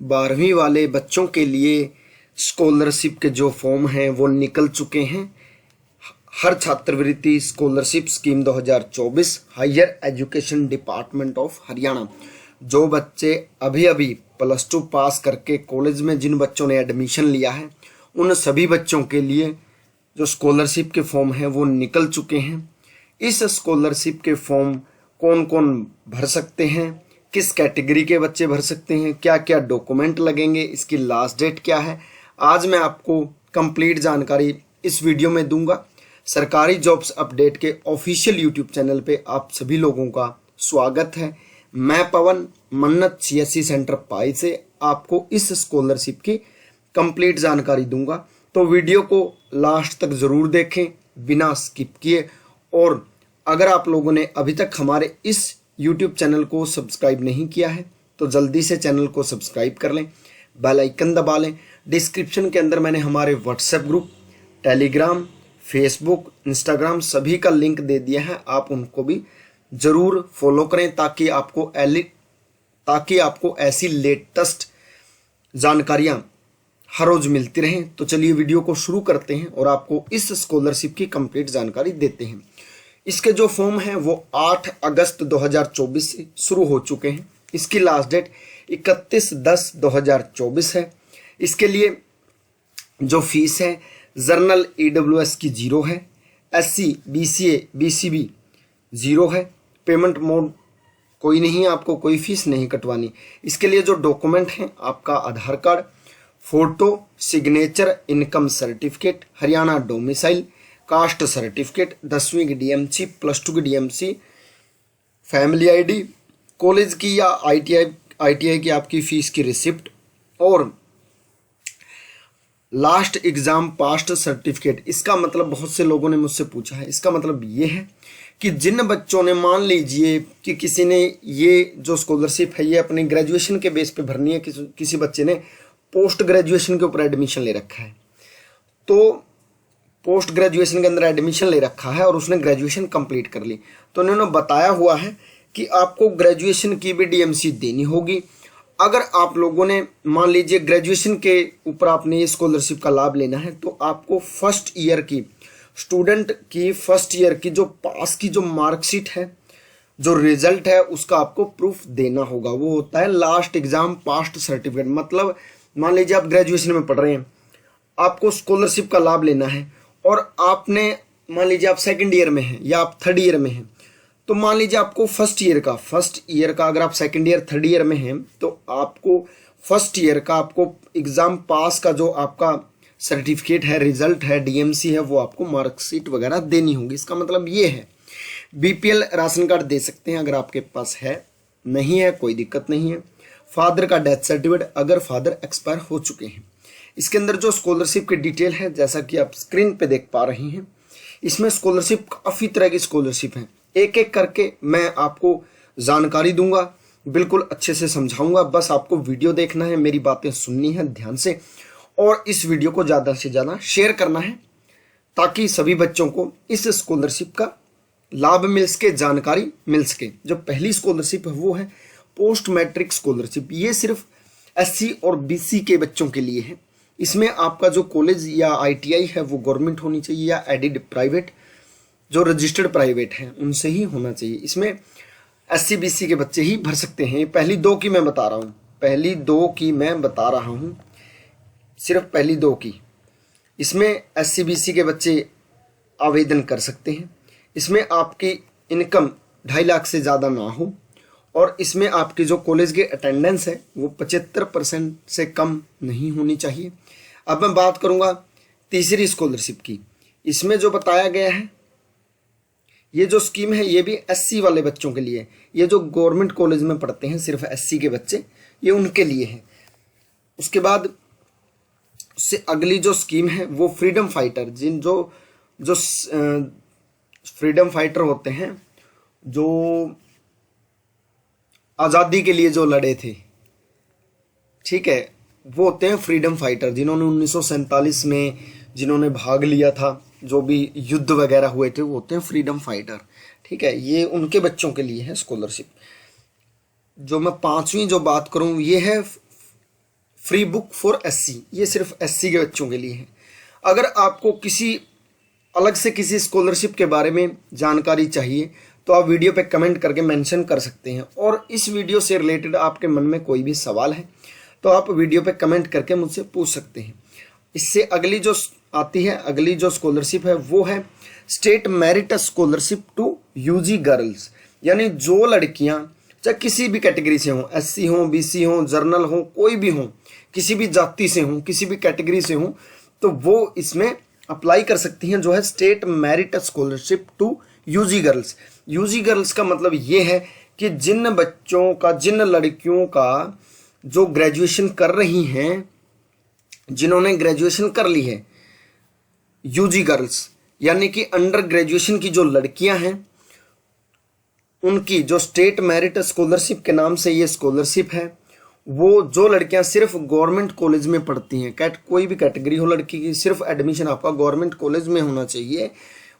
12वीं वाले बच्चों के लिए स्कॉलरशिप के जो फॉर्म हैं वो निकल चुके हैं। हर छात्रवृत्ति scholarship scheme 2024 higher education department of Haryana. जो बच्चे अभी अभी +2 पास करके कॉलेज में जिन बच्चों ने एडमिशन लिया है उन सभी बच्चों के लिए जो स्कॉलरशिप के फॉर्म हैं वो निकल चुके हैं। इस स्कॉलरशिप के फॉर्म कौन कौन भर सकते हैं, किस कैटेगरी के बच्चे भर सकते हैं, क्या क्या डॉक्यूमेंट लगेंगे, इसकी लास्ट डेट क्या है, आज मैं आपको कंप्लीट जानकारी इस वीडियो में दूंगा। सरकारी जॉब्स अपडेट के ऑफिशियल यूट्यूब चैनल पे आप सभी लोगों का स्वागत है। मैं पवन मन्नत CSC सेंटर पाई से आपको इस स्कॉलरशिप की कंप्लीट जानकारी दूंगा, तो वीडियो को लास्ट तक ज़रूर देखें बिना स्किप किए। और अगर आप लोगों ने अभी तक हमारे इस यूट्यूब चैनल को सब्सक्राइब नहीं किया है तो जल्दी से चैनल को सब्सक्राइब कर लें, बेल आइकन दबा लें। डिस्क्रिप्शन के अंदर मैंने हमारे WhatsApp group, Telegram, Facebook, Instagram सभी का लिंक दे दिया है, आप उनको भी ज़रूर फॉलो करें ताकि आपको ऐसी लेटेस्ट जानकारियाँ हर रोज़ मिलती रहें। तो चलिए वीडियो को शुरू करते हैं और आपको इस स्कॉलरशिप की कंप्लीट जानकारी देते हैं। इसके जो फॉर्म हैं वो 8 अगस्त 2024 से शुरू हो चुके हैं। इसकी लास्ट डेट 31/10/2024 है। इसके लिए जो फीस है जर्नल EWS की 0 है, SC BCA BCB 0 है। पेमेंट मोड कोई नहीं, आपको कोई फीस नहीं कटवानी। इसके लिए जो डॉक्यूमेंट हैं आपका Aadhaar card, photo, signature, income certificate, Haryana domicile, caste certificate, 10वीं की DMC, +2 की DMC, फैमिली ID, कॉलेज की या ITI की आपकी फीस की रिसिप्ट और लास्ट एग्जाम पास्ट सर्टिफिकेट। इसका मतलब बहुत से लोगों ने मुझसे पूछा है, इसका मतलब ये है कि जिन बच्चों ने, मान लीजिए कि किसी ने ये जो स्कॉलरशिप है ये अपने ग्रेजुएशन के बेस पे भरनी है, किसी बच्चे ने पोस्ट ग्रेजुएशन के ऊपर एडमिशन ले रखा है, तो पोस्ट ग्रेजुएशन के अंदर एडमिशन ले रखा है और उसने ग्रेजुएशन कंप्लीट कर ली, तो उन्होंने बताया हुआ है कि आपको ग्रेजुएशन की भी DMC देनी होगी। अगर आप लोगों ने, मान लीजिए ग्रेजुएशन के ऊपर आपने ये स्कॉलरशिप का लाभ लेना है तो आपको फर्स्ट ईयर की, स्टूडेंट की फर्स्ट ईयर की जो पास की जो मार्कशीट है, जो रिजल्ट है, उसका आपको प्रूफ देना होगा। वो होता है लास्ट एग्जाम पास्ट सर्टिफिकेट। मतलब मान लीजिए आप ग्रेजुएशन में पढ़ रहे हैं, आपको स्कॉलरशिप का लाभ लेना है और आपने, मान लीजिए आप सेकंड ईयर में हैं या आप थर्ड ईयर में हैं, तो मान लीजिए आपको फर्स्ट ईयर का अगर आप सेकंड ईयर थर्ड ईयर में हैं तो आपको फर्स्ट ईयर का आपको एग्ज़ाम पास का जो आपका सर्टिफिकेट है, रिजल्ट है, DMC है, वो आपको मार्कशीट वगैरह देनी होगी। इसका मतलब ये है। BPL राशन कार्ड दे सकते हैं अगर आपके पास है, नहीं है कोई दिक्कत नहीं है। फादर का डेथ सर्टिफिकेट अगर फादर एक्सपायर हो चुके हैं। इसके अंदर जो स्कॉलरशिप की डिटेल है जैसा कि आप स्क्रीन पे देख पा रही हैं, इसमें स्कॉलरशिप काफ़ी तरह की स्कॉलरशिप है। एक एक करके मैं आपको जानकारी दूंगा, बिल्कुल अच्छे से समझाऊंगा। बस आपको वीडियो देखना है, मेरी बातें सुननी है ध्यान से और इस वीडियो को ज़्यादा से ज़्यादा शेयर करना है ताकि सभी बच्चों को इस स्कॉलरशिप का लाभ मिल सके, जानकारी मिल सके। जो पहली स्कॉलरशिप है वो है पोस्ट मैट्रिक स्कॉलरशिप। ये सिर्फ SC और BC के बच्चों के लिए है। इसमें आपका जो कॉलेज या ITI है वो गवर्नमेंट होनी चाहिए या एडिड प्राइवेट, जो रजिस्टर्ड प्राइवेट हैं उनसे ही होना चाहिए। इसमें SC BC के बच्चे ही भर सकते हैं। पहली दो की मैं बता रहा हूँ, सिर्फ पहली दो की। इसमें SC BC के बच्चे आवेदन कर सकते हैं। इसमें आपकी इनकम 2.5 लाख से ज़्यादा ना हो और इसमें आपकी जो कॉलेज की अटेंडेंस है वो 75% से कम नहीं होनी चाहिए। अब मैं बात करूंगा तीसरी स्कॉलरशिप की। इसमें जो बताया गया है, ये जो स्कीम है ये भी SC वाले बच्चों के लिए, ये जो गवर्नमेंट कॉलेज में पढ़ते हैं सिर्फ SC के बच्चे, ये उनके लिए है। उसके बाद उससे अगली जो स्कीम है वो फ्रीडम फाइटर, जो फ्रीडम फाइटर होते हैं, जो आज़ादी के लिए जो लड़े थे, ठीक है, वो होते हैं फ्रीडम फाइटर, जिन्होंने 1947 में जिन्होंने भाग लिया था, जो भी युद्ध वगैरह हुए थे, वो होते हैं फ्रीडम फाइटर। ठीक है, ये उनके बच्चों के लिए है स्कॉलरशिप। जो मैं 5वीं जो बात करूं ये है फ्री बुक फॉर एससी, ये सिर्फ एससी के बच्चों के लिए है। अगर आपको किसी अलग से किसी स्कॉलरशिप के बारे में जानकारी चाहिए तो आप वीडियो पे कमेंट करके मेंशन कर सकते हैं, और इस वीडियो से रिलेटेड आपके मन में कोई भी सवाल है तो आप वीडियो पे कमेंट करके मुझसे पूछ सकते हैं। इससे अगली जो आती है, अगली जो स्कॉलरशिप है वो है state merit scholarship to UG girls, यानी जो लड़कियां चाहे किसी भी कैटेगरी से हों, एससी हों, बीसी हों, जर्नल हों, कोई भी हों, किसी भी जाति से हों, किसी भी कैटेगरी से हों, तो वो इसमें अप्लाई कर सकती हैं, जो है state merit scholarship to UG girls. UG girls का मतलब ये है कि जिन बच्चों का, जिन लड़कियों का जो ग्रेजुएशन कर रही हैं, जिन्होंने ग्रेजुएशन कर ली है, यूजी गर्ल्स यानी कि अंडर ग्रेजुएशन की जो लड़कियां हैं, उनकी जो स्टेट मेरिट स्कॉलरशिप के नाम से ये स्कॉलरशिप है, वो जो लड़कियां सिर्फ गवर्नमेंट कॉलेज में पढ़ती हैं, कोई भी कैटेगरी हो लड़की की, सिर्फ एडमिशन आपका गवर्नमेंट कॉलेज में होना चाहिए,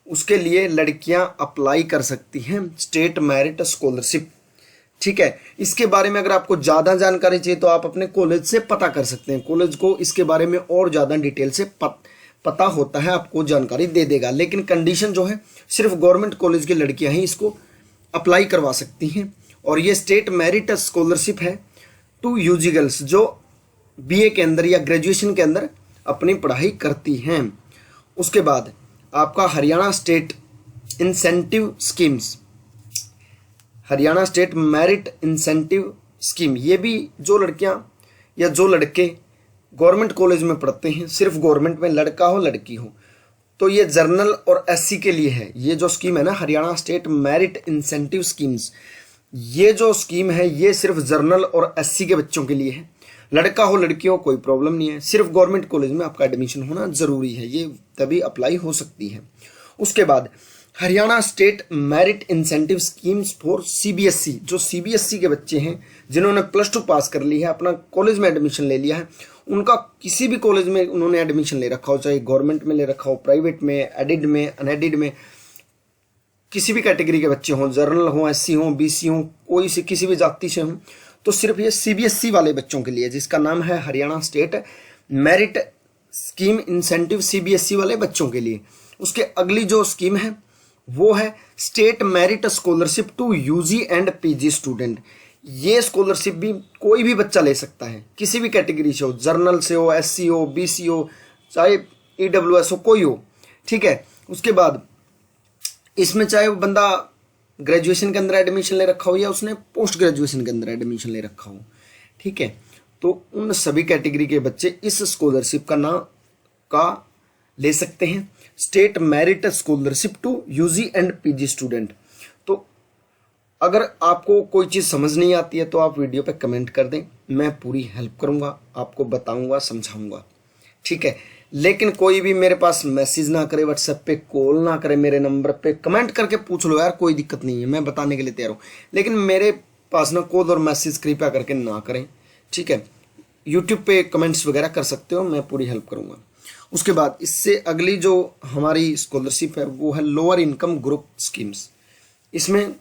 उसके लिए लड़कियां अप्लाई कर सकती हैं स्टेट मेरिट स्कॉलरशिप। ठीक है, इसके बारे में अगर आपको ज़्यादा जानकारी चाहिए तो आप अपने कॉलेज से पता कर सकते हैं, कॉलेज को इसके बारे में और ज़्यादा डिटेल से पता होता है, आपको जानकारी दे देगा। लेकिन कंडीशन जो है, सिर्फ गवर्नमेंट कॉलेज की लड़कियां ही इसको अप्लाई करवा सकती हैं, और ये स्टेट मेरिट स्कॉलरशिप है टू यूजी गर्ल्स जो बीए के अंदर या ग्रेजुएशन के अंदर अपनी पढ़ाई करती हैं। उसके बाद आपका Haryana state incentive schemes, Haryana state merit incentive scheme, ये भी जो लड़कियां या जो लड़के गवर्नमेंट कॉलेज में पढ़ते हैं, सिर्फ गवर्नमेंट में, लड़का हो लड़की हो, तो ये जर्नल और एससी के लिए है। ये जो स्कीम है ना, Haryana state merit incentive schemes, ये जो स्कीम है ये सिर्फ जर्नल और एससी के बच्चों के लिए है। लड़का हो लड़की हो कोई प्रॉब्लम नहीं है, सिर्फ गवर्नमेंट कॉलेज में आपका एडमिशन होना जरूरी है, ये तभी अप्लाई हो सकती है। उसके बाद Haryana state merit incentive schemes for CBSE, जो सीबीएसई के बच्चे हैं जिन्होंने +2 पास कर ली है, अपना कॉलेज में एडमिशन ले लिया है, उनका किसी भी कॉलेज में उन्होंने एडमिशन ले रखा हो, चाहे गवर्नमेंट में ले रखा हो, प्राइवेट में, एडिड में, अनएडिड में, किसी भी कैटेगरी के बच्चे हों, जर्नल हों, एससी हों, बीसी हों, कोई से किसी भी जाति से हों, तो सिर्फ ये सीबीएसई वाले बच्चों के लिए, जिसका नाम है Haryana state merit scheme incentive, CBSE वाले बच्चों के लिए। उसके अगली जो स्कीम है वो है state merit scholarship to UG and PG student. ये स्कॉलरशिप भी कोई भी बच्चा ले सकता है, किसी भी कैटेगरी से हो, जर्नल से हो, एससी हो, बीसी हो, चाहे ईडब्ल्यूएस हो, कोई हो। ठीक है, उसके बाद इसमें चाहे वो बंदा ग्रेजुएशन के अंदर एडमिशन ले रखा हो या उसने पोस्ट ग्रेजुएशन के अंदर एडमिशन ले रखा हो, ठीक है, तो उन सभी कैटेगरी के बच्चे इस स्कॉलरशिप का ले सकते हैं, state merit scholarship to UG and PG student. तो अगर आपको कोई चीज़ समझ नहीं आती है तो आप वीडियो पे कमेंट कर दें, मैं पूरी हेल्प करूंगा, आपको बताऊंगा, समझाऊंगा। ठीक है, लेकिन कोई भी मेरे पास मैसेज ना करे, व्हाट्सएप पे कॉल ना करे, मेरे नंबर पे कमेंट करके पूछ लो यार, कोई दिक्कत नहीं है, मैं बताने के लिए तैयार हूँ, लेकिन मेरे पास ना कॉल और मैसेज कृपया करके ना करें। ठीक है, यूट्यूब पे कमेंट्स वगैरह कर सकते हो, मैं पूरी हेल्प करूँगा। उसके बाद इससे अगली जो हमारी स्कॉलरशिप है वो है लोअर इनकम ग्रुप स्कीम्स। इसमें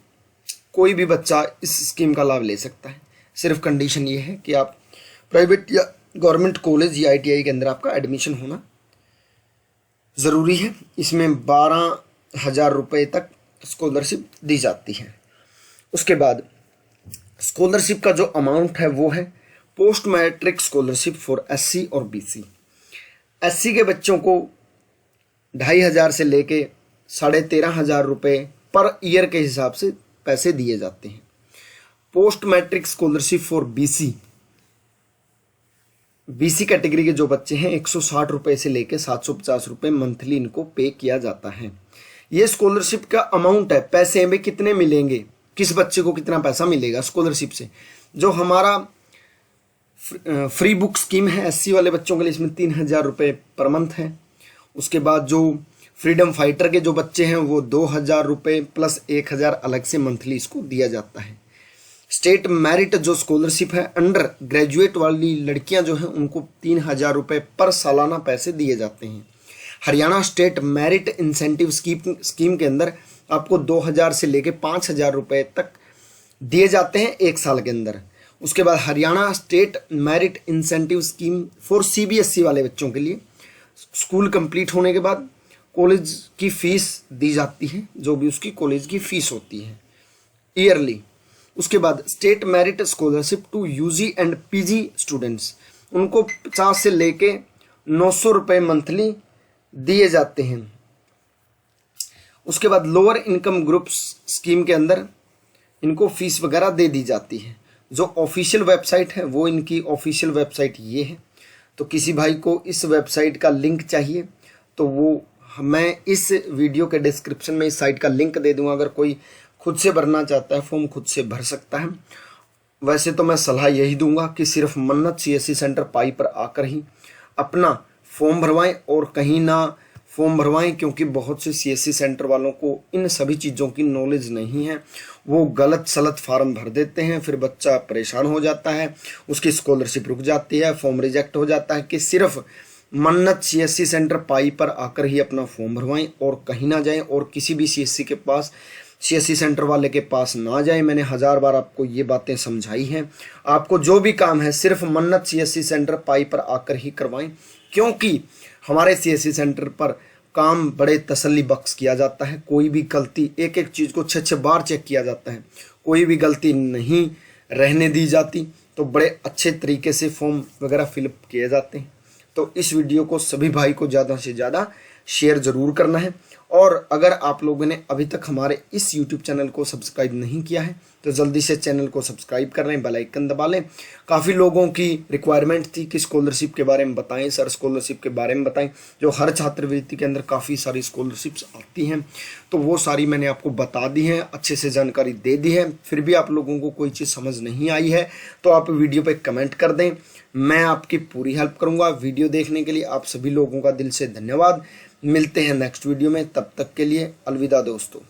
कोई भी बच्चा इस स्कीम का लाभ ले सकता है, सिर्फ कंडीशन ये है कि आप प्राइवेट या गवर्नमेंट कॉलेज या आईटीआई के अंदर आपका एडमिशन होना ज़रूरी है। इसमें 12,000 रुपये तक स्कॉलरशिप दी जाती है। उसके बाद स्कॉलरशिप का जो अमाउंट है वो है post matric scholarship for SC और बीसी। एससी के बच्चों को 2,500 से लेके 13,500 रुपये पर ईयर के हिसाब से पैसे दिए जाते हैं। Post matric scholarship for BC category के जो बच्चे हैं 160 रुपये से लेके 750 रुपये मंथली इनको पे किया जाता है। ये स्कॉलरशिप का अमाउंट है, पैसे में कितने मिलेंगे, किस बच्चे को कितना पैसा मिलेगा स्कॉलरशिप से। जो हमारा फ्री बुक स्कीम है एससी वाले बच्चों के लिए, इसमें 3,000 रुपये पर मंथ है। उसके बाद जो फ्रीडम फाइटर के जो बच्चे हैं वो 2,000 रुपये प्लस 1,000 अलग से मंथली इसको दिया जाता है। स्टेट मेरिट जो स्कॉलरशिप है अंडर ग्रेजुएट वाली लड़कियां जो हैं उनको 3,000 रुपये पर सालाना पैसे दिए जाते हैं। Haryana state merit incentive scheme के अंदर आपको 2,000 से लेके 5,000 रुपये तक दिए जाते हैं 1 साल के अंदर। उसके बाद Haryana state merit incentive scheme for CBSE वाले बच्चों के लिए स्कूल कंप्लीट होने के बाद कॉलेज की फीस दी जाती है, जो भी उसकी कॉलेज की फीस होती है ईयरली। उसके बाद state merit scholarship to UG and PG students, उनको 50 से लेके 900 रुपये मंथली दिए जाते हैं। उसके बाद लोअर इनकम ग्रुप्स स्कीम के अंदर इनको फीस वगैरह दे दी जाती है। जो ऑफिशियल वेबसाइट है वो इनकी ऑफिशियल वेबसाइट ये है। तो किसी भाई को इस वेबसाइट का लिंक चाहिए तो वो मैं इस वीडियो के डिस्क्रिप्शन में इस साइट का लिंक दे दूंगा। अगर कोई खुद से भरना चाहता है फॉर्म खुद से भर सकता है। वैसे तो मैं सलाह यही दूंगा कि सिर्फ मन्नत CSC सेंटर पाई पर आकर ही अपना फॉर्म भरवाएं और कहीं ना फॉर्म भरवाएं, क्योंकि बहुत से CSC सेंटर वालों को इन सभी चीज़ों की नॉलेज नहीं है। वो गलत सलत फार्म भर देते हैं, फिर बच्चा परेशान हो जाता है, उसकी स्कॉलरशिप रुक जाती है, फॉर्म रिजेक्ट हो जाता है। कि सिर्फ मन्नत CSC सेंटर पाई पर आकर ही अपना फॉर्म भरवाएं और कहीं ना जाएं और किसी भी CSC सेंटर वाले के पास ना जाएं। मैंने 1000 बार आपको ये बातें समझाई हैं। आपको जो भी काम है सिर्फ मन्नत CSC सेंटर पाई पर आकर ही करवाएं, क्योंकि हमारे CSC सेंटर पर काम बड़े तसल्ली बख्श किया जाता है। कोई भी गलती, एक एक चीज़ को 6-6 बार चेक किया जाता है, कोई भी गलती नहीं रहने दी जाती। तो बड़े अच्छे तरीके से फॉर्म वगैरह फिलअप किए जाते हैं। तो इस वीडियो को सभी भाई को ज़्यादा से ज़्यादा शेयर ज़रूर करना है। और अगर आप लोगों ने अभी तक हमारे इस YouTube चैनल को सब्सक्राइब नहीं किया है तो जल्दी से चैनल को सब्सक्राइब कर लें, बेल आइकन दबा लें। काफ़ी लोगों की रिक्वायरमेंट थी कि स्कॉलरशिप के बारे में बताएं सर, स्कॉलरशिप के बारे में बताएं। जो हर छात्रवृत्ति के अंदर काफ़ी सारी स्कॉलरशिप्स आती हैं, तो वो सारी मैंने आपको बता दी हैं, अच्छे से जानकारी दे दी है। फिर भी आप लोगों को कोई चीज़ समझ नहीं आई है तो आप वीडियो पर कमेंट कर दें, मैं आपकी पूरी हेल्प करूँगा। वीडियो देखने के लिए आप सभी लोगों का दिल से धन्यवाद। मिलते हैं नेक्स्ट वीडियो में, तब तक के लिए अलविदा दोस्तों।